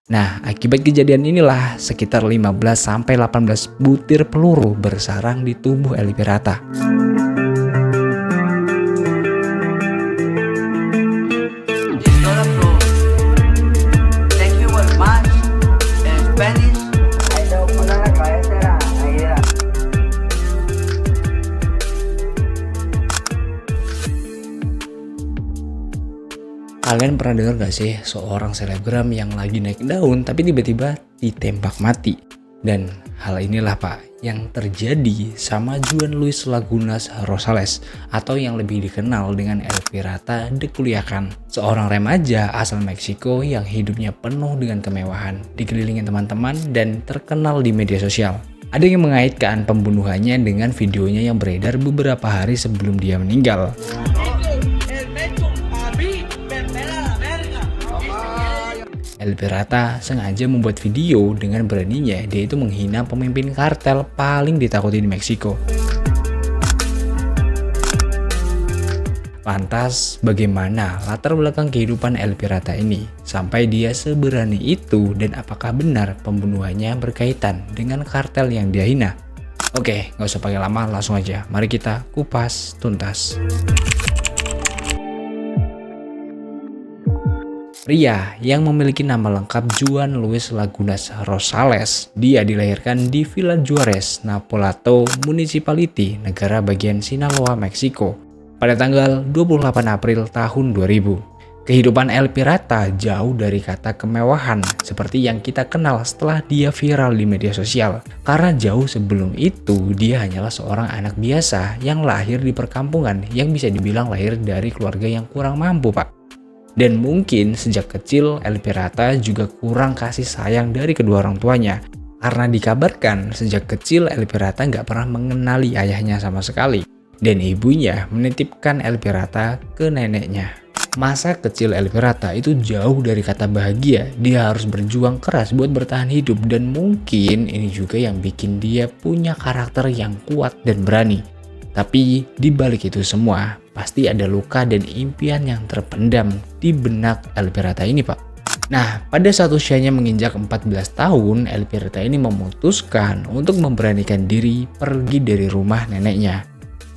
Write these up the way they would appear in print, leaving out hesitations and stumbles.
Nah, akibat kejadian inilah sekitar 15-18 butir peluru bersarang di tubuh Elvira. Kalian pernah dengar gak sih seorang selebgram yang lagi naik daun tapi tiba-tiba ditembak mati? Dan hal inilah Pak yang terjadi sama Juan Luis Lagunas Rosales atau yang lebih dikenal dengan Elvira de Culiacan, seorang remaja asal Meksiko yang hidupnya penuh dengan kemewahan, dikelilingi teman-teman dan terkenal di media sosial. Ada yang mengaitkan pembunuhannya dengan videonya yang beredar beberapa hari sebelum dia meninggal. Elvira sengaja membuat video dengan beraninya dia itu menghina pemimpin kartel paling ditakuti di Meksiko. Lantas bagaimana latar belakang kehidupan Elvira ini sampai dia seberani itu, dan apakah benar pembunuhannya berkaitan dengan kartel yang dia hina? Oke, nggak usah pakai lama, langsung aja mari kita kupas tuntas. Pria yang memiliki nama lengkap Juan Luis Lagunas Rosales, dia dilahirkan di Villa Juarez, Napolato Municipality, negara bagian Sinaloa, Meksiko, pada tanggal 28 April tahun 2000. Kehidupan Elvira jauh dari kata kemewahan seperti yang kita kenal setelah dia viral di media sosial. Karena jauh sebelum itu, dia hanyalah seorang anak biasa yang lahir di perkampungan yang bisa dibilang lahir dari keluarga yang kurang mampu, Pak. Dan mungkin sejak kecil Elvira juga kurang kasih sayang dari kedua orang tuanya. Karena dikabarkan sejak kecil Elvira nggak pernah mengenali ayahnya sama sekali. Dan ibunya menitipkan Elvira ke neneknya. Masa kecil Elvira itu jauh dari kata bahagia. Dia harus berjuang keras buat bertahan hidup. Dan mungkin ini juga yang bikin dia punya karakter yang kuat dan berani. Tapi di balik itu semua, pasti ada luka dan impian yang terpendam di benak Elvira ini, Pak. Nah, pada saat usianya menginjak 14 tahun, Elvira ini memutuskan untuk memberanikan diri pergi dari rumah neneknya.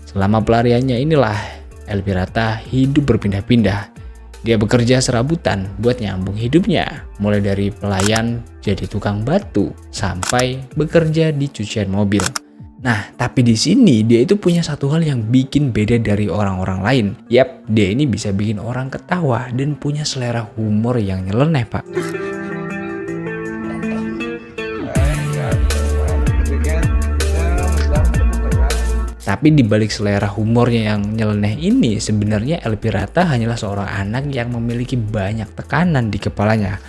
Selama pelariannya inilah, Elvira hidup berpindah-pindah. Dia bekerja serabutan buat nyambung hidupnya, mulai dari pelayan jadi tukang batu sampai bekerja di cucian mobil. Nah, tapi di sini dia itu punya satu hal yang bikin beda dari orang-orang lain. Yap, dia ini bisa bikin orang ketawa dan punya selera humor yang nyeleneh, Pak. Tapi di balik selera humornya yang nyeleneh ini, sebenarnya Elvira hanyalah seorang anak yang memiliki banyak tekanan di kepalanya.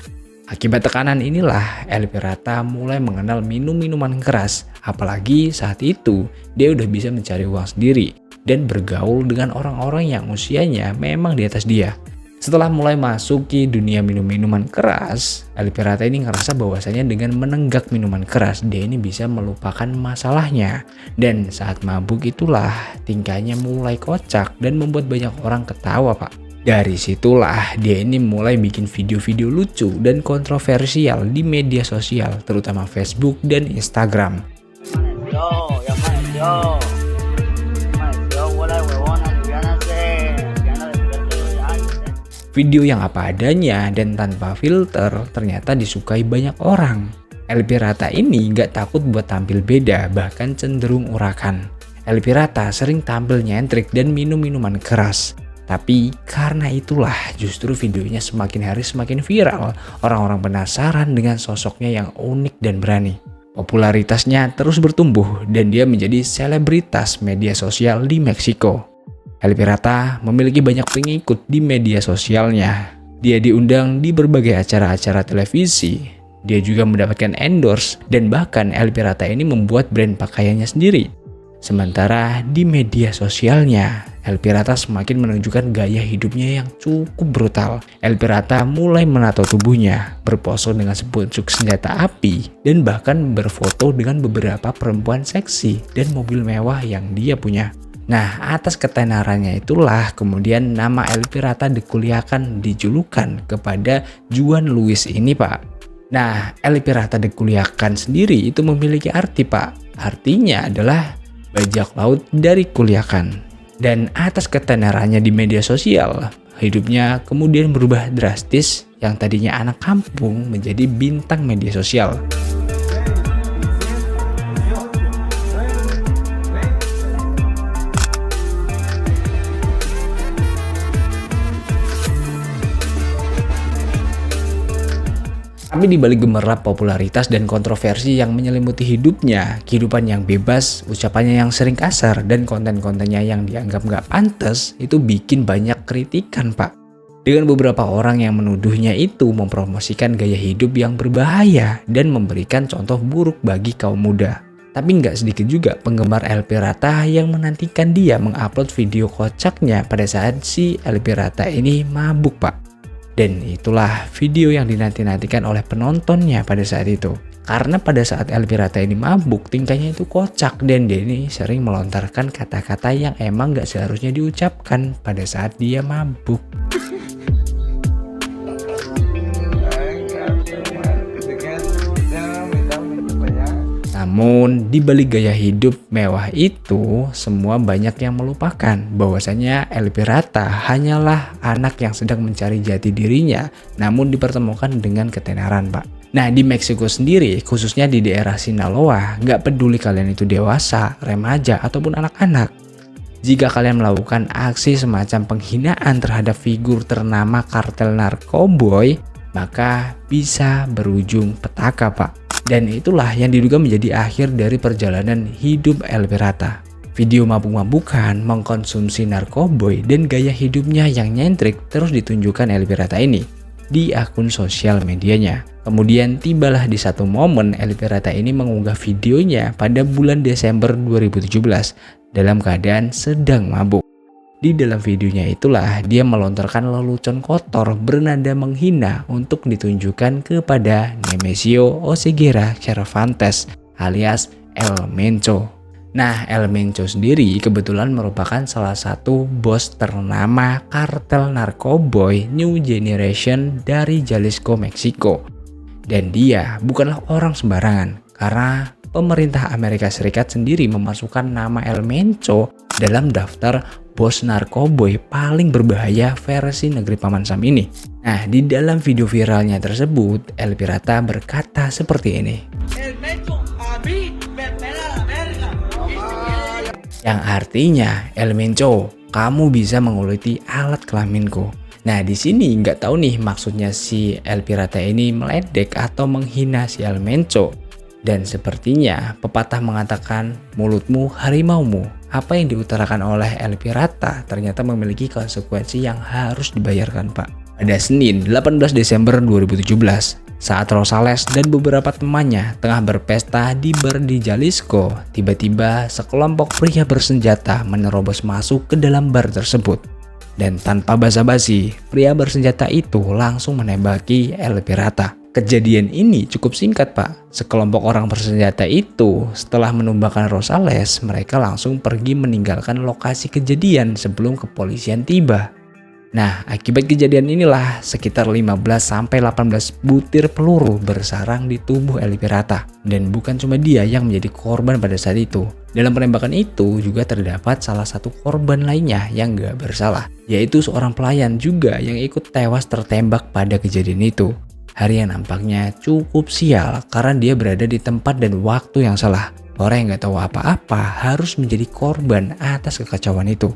Akibat tekanan inilah Elvira mulai mengenal minum-minuman keras, apalagi saat itu dia udah bisa mencari uang sendiri dan bergaul dengan orang-orang yang usianya memang di atas dia. Setelah mulai masuk ke dunia minum-minuman keras, Elvira ini ngerasa bahwasanya dengan menenggak minuman keras dia ini bisa melupakan masalahnya. Dan saat mabuk itulah tingkahnya mulai kocak dan membuat banyak orang ketawa, Pak. Dari situlah dia ini mulai bikin video-video lucu dan kontroversial di media sosial, terutama Facebook dan Instagram. Video yang apa adanya dan tanpa filter ternyata disukai banyak orang. Elvira ini gak takut buat tampil beda, bahkan cenderung urakan. Elvira sering tampil nyentrik dan minum minuman keras. Tapi karena itulah justru videonya semakin hari semakin viral. Orang-orang penasaran dengan sosoknya yang unik dan berani. Popularitasnya terus bertumbuh dan dia menjadi selebritas media sosial di Meksiko. Elvira memiliki banyak pengikut di media sosialnya. Dia diundang di berbagai acara-acara televisi. Dia juga mendapatkan endorse dan bahkan Elvira ini membuat brand pakaiannya sendiri. Sementara di media sosialnya, Elvira semakin menunjukkan gaya hidupnya yang cukup brutal. Elvira mulai menato tubuhnya, berpose dengan sepucuk senjata api, dan bahkan berfoto dengan beberapa perempuan seksi dan mobil mewah yang dia punya. Nah, atas ketenarannya itulah kemudian nama Elvira de Culiacan dijulukan kepada Juan Luis ini, Pak. Nah, El Pirata de Culiacán sendiri itu memiliki arti, Pak. Artinya adalah bajak laut dari Culiacán. Dan atas ketenarannya di media sosial, hidupnya kemudian berubah drastis, yang tadinya anak kampung menjadi bintang media sosial. Tapi di balik gemerlap popularitas dan kontroversi yang menyelimuti hidupnya, kehidupan yang bebas, ucapannya yang sering kasar, dan konten-kontennya yang dianggap nggak pantas, itu bikin banyak kritikan, Pak. Dengan beberapa orang yang menuduhnya itu mempromosikan gaya hidup yang berbahaya dan memberikan contoh buruk bagi kaum muda. Tapi nggak sedikit juga penggemar El Pirata yang menantikan dia mengupload video kocaknya pada saat si El Pirata ini mabuk, Pak. Dan itulah video yang dinanti-nantikan oleh penontonnya pada saat itu. Karena pada saat El Pirata ini mabuk, tingkahnya itu kocak dan dia ini sering melontarkan kata-kata yang emang gak seharusnya diucapkan pada saat dia mabuk. Namun, di balik gaya hidup mewah itu, semua banyak yang melupakan bahwasanya El Pirata hanyalah anak yang sedang mencari jati dirinya, namun dipertemukan dengan ketenaran, Pak. Nah, di Meksiko sendiri, khususnya di daerah Sinaloa, nggak peduli kalian itu dewasa, remaja, ataupun anak-anak. Jika kalian melakukan aksi semacam penghinaan terhadap figur ternama kartel narkoboy, maka bisa berujung petaka, Pak. Dan itulah yang diduga menjadi akhir dari perjalanan hidup El Pirata. Video mabuk-mabukan, mengkonsumsi narkoboy, dan gaya hidupnya yang nyentrik terus ditunjukkan El Pirata ini di akun sosial medianya. Kemudian tibalah di satu momen El Pirata ini mengunggah videonya pada bulan Desember 2017 dalam keadaan sedang mabuk. Di dalam videonya itulah dia melontarkan lelucon kotor bernada menghina untuk ditunjukkan kepada Nemesio Oseguera Cervantes alias El Mencho. Nah, El Mencho sendiri kebetulan merupakan salah satu bos ternama kartel narkoboy New Generation dari Jalisco, Meksiko. Dan dia bukanlah orang sembarangan karena pemerintah Amerika Serikat sendiri memasukkan nama El Mencho dalam daftar bos narkoboy paling berbahaya versi negeri Paman Sam ini. Nah, di dalam video viralnya tersebut, El Pirata berkata seperti ini. Yang artinya, El Mencho, kamu bisa menguliti alat kelaminku. Nah, di sini nggak tahu nih maksudnya si El Pirata ini meledek atau menghina si El Mencho. Dan sepertinya pepatah mengatakan mulutmu harimaumu. Apa yang diutarakan oleh El Pirata ternyata memiliki konsekuensi yang harus dibayarkan, Pak. Pada Senin 18 Desember 2017, saat Rosales dan beberapa temannya tengah berpesta di bar di Jalisco, tiba-tiba sekelompok pria bersenjata menerobos masuk ke dalam bar tersebut. Dan tanpa basa-basi, pria bersenjata itu langsung menembaki El Pirata. Kejadian ini cukup singkat, Pak. Sekelompok orang bersenjata itu setelah menumbakan Rosales, mereka langsung pergi meninggalkan lokasi kejadian sebelum kepolisian tiba. Nah, akibat kejadian inilah sekitar 15-18 butir peluru bersarang di tubuh El Pirata. Dan bukan cuma dia yang menjadi korban pada saat itu. Dalam penembakan itu juga terdapat salah satu korban lainnya yang gak bersalah, yaitu seorang pelayan juga yang ikut tewas tertembak pada kejadian itu. Hari yang nampaknya cukup sial karena dia berada di tempat dan waktu yang salah. Orang yang gak tahu apa-apa harus menjadi korban atas kekacauan itu.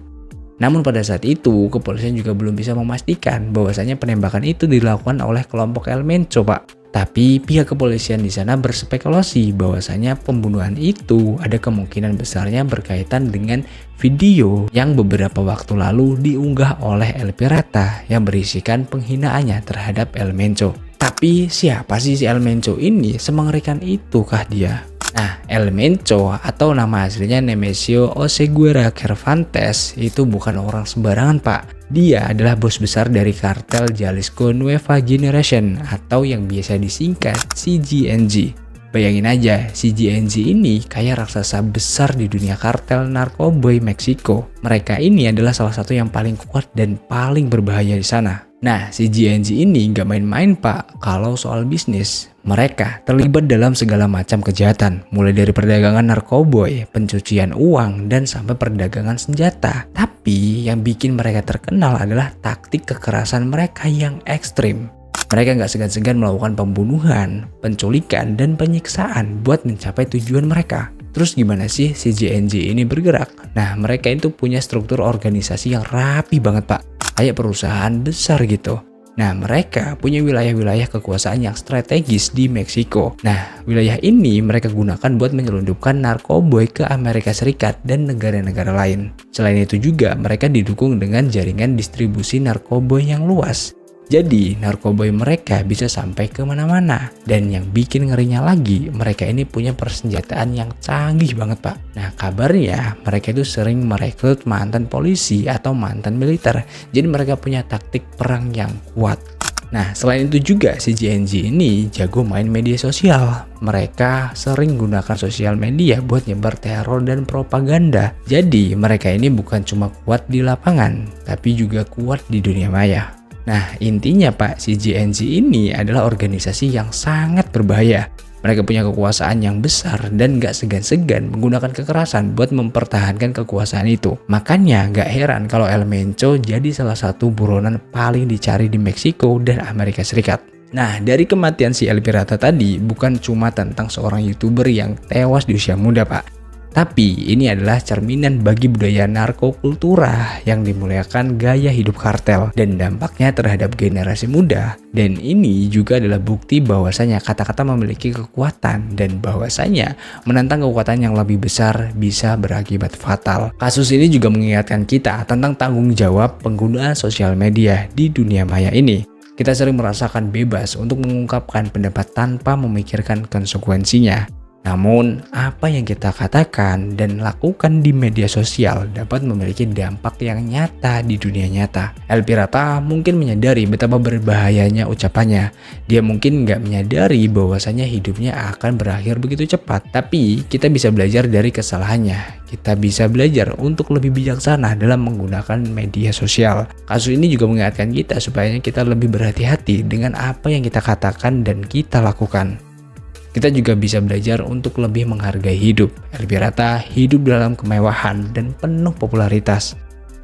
Namun pada saat itu, kepolisian juga belum bisa memastikan bahwasanya penembakan itu dilakukan oleh kelompok El Mencho, Pak. Tapi pihak kepolisian di sana berspekulasi bahwasanya pembunuhan itu ada kemungkinan besarnya berkaitan dengan video yang beberapa waktu lalu diunggah oleh El Pirata yang berisikan penghinaannya terhadap El Mencho. Tapi siapa sih si El Mencho ini? Semengerikan itukah dia? Nah, El Mencho atau nama aslinya Nemesio Oseguera Cervantes itu bukan orang sembarangan, Pak. Dia adalah bos besar dari kartel Jalisco Nueva Generation atau yang biasa disingkat CGNG. Bayangin aja, CGNG ini kayak raksasa besar di dunia kartel narkoboy Meksiko. Mereka ini adalah salah satu yang paling kuat dan paling berbahaya di sana. Nah, si GNG ini nggak main-main pak kalau soal bisnis. Mereka terlibat dalam segala macam kejahatan, mulai dari perdagangan narkoboy, pencucian uang, dan sampai perdagangan senjata. Tapi yang bikin mereka terkenal adalah taktik kekerasan mereka yang ekstrim. Mereka nggak segan-segan melakukan pembunuhan, penculikan, dan penyiksaan buat mencapai tujuan mereka. Terus gimana sih si JNJ ini bergerak? Nah, mereka itu punya struktur organisasi yang rapi banget pak, kayak perusahaan besar gitu. Nah, mereka punya wilayah-wilayah kekuasaan yang strategis di Meksiko. Nah, wilayah ini mereka gunakan buat menyelundupkan narkoboy ke Amerika Serikat dan negara-negara lain. Selain itu juga, mereka didukung dengan jaringan distribusi narkoboy yang luas. Jadi, narkoboy mereka bisa sampai ke mana-mana. Dan yang bikin ngerinya lagi, mereka ini punya persenjataan yang canggih banget, Pak. Nah, kabarnya mereka itu sering merekrut mantan polisi atau mantan militer. Jadi, mereka punya taktik perang yang kuat. Nah, selain itu juga si JNG ini jago main media sosial. Mereka sering gunakan sosial media buat nyebar teror dan propaganda. Jadi, mereka ini bukan cuma kuat di lapangan, tapi juga kuat di dunia maya. Nah, intinya Pak, si JNG ini adalah organisasi yang sangat berbahaya. Mereka punya kekuasaan yang besar dan gak segan-segan menggunakan kekerasan buat mempertahankan kekuasaan itu. Makanya gak heran kalau El Mencho jadi salah satu buronan paling dicari di Meksiko dan Amerika Serikat. Nah, dari kematian si El Pirata tadi bukan cuma tentang seorang YouTuber yang tewas di usia muda Pak. Tapi ini adalah cerminan bagi budaya narkokultura yang dimuliakan gaya hidup kartel dan dampaknya terhadap generasi muda. Dan ini juga adalah bukti bahwasanya kata-kata memiliki kekuatan dan bahwasanya menantang kekuatan yang lebih besar bisa berakibat fatal. Kasus ini juga mengingatkan kita tentang tanggung jawab penggunaan sosial media di dunia maya ini. Kita sering merasakan bebas untuk mengungkapkan pendapat tanpa memikirkan konsekuensinya. Namun, apa yang kita katakan dan lakukan di media sosial dapat memiliki dampak yang nyata di dunia nyata. El Pirata mungkin menyadari betapa berbahayanya ucapannya. Dia mungkin nggak menyadari bahwasanya hidupnya akan berakhir begitu cepat. Tapi, kita bisa belajar dari kesalahannya. Kita bisa belajar untuk lebih bijaksana dalam menggunakan media sosial. Kasus ini juga mengingatkan kita supaya kita lebih berhati-hati dengan apa yang kita katakan dan kita lakukan. Kita juga bisa belajar untuk lebih menghargai hidup. El Pirata hidup dalam kemewahan dan penuh popularitas.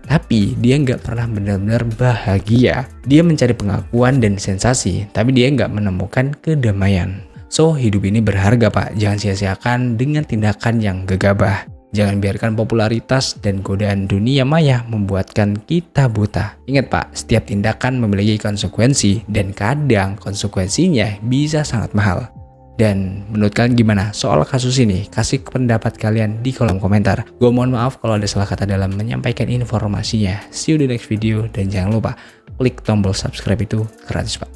Tapi dia nggak pernah benar-benar bahagia. Dia mencari pengakuan dan sensasi, tapi dia nggak menemukan kedamaian. So, hidup ini berharga Pak. Jangan sia-siakan dengan tindakan yang gegabah. Jangan biarkan popularitas dan godaan dunia maya membuatkan kita buta. Ingat Pak, setiap tindakan memiliki konsekuensi dan kadang konsekuensinya bisa sangat mahal. Dan menurut kalian gimana soal kasus ini? Kasih pendapat kalian di kolom komentar. Gue mohon maaf kalau ada salah kata dalam menyampaikan informasinya. See you di next video dan jangan lupa klik tombol subscribe itu gratis Pak.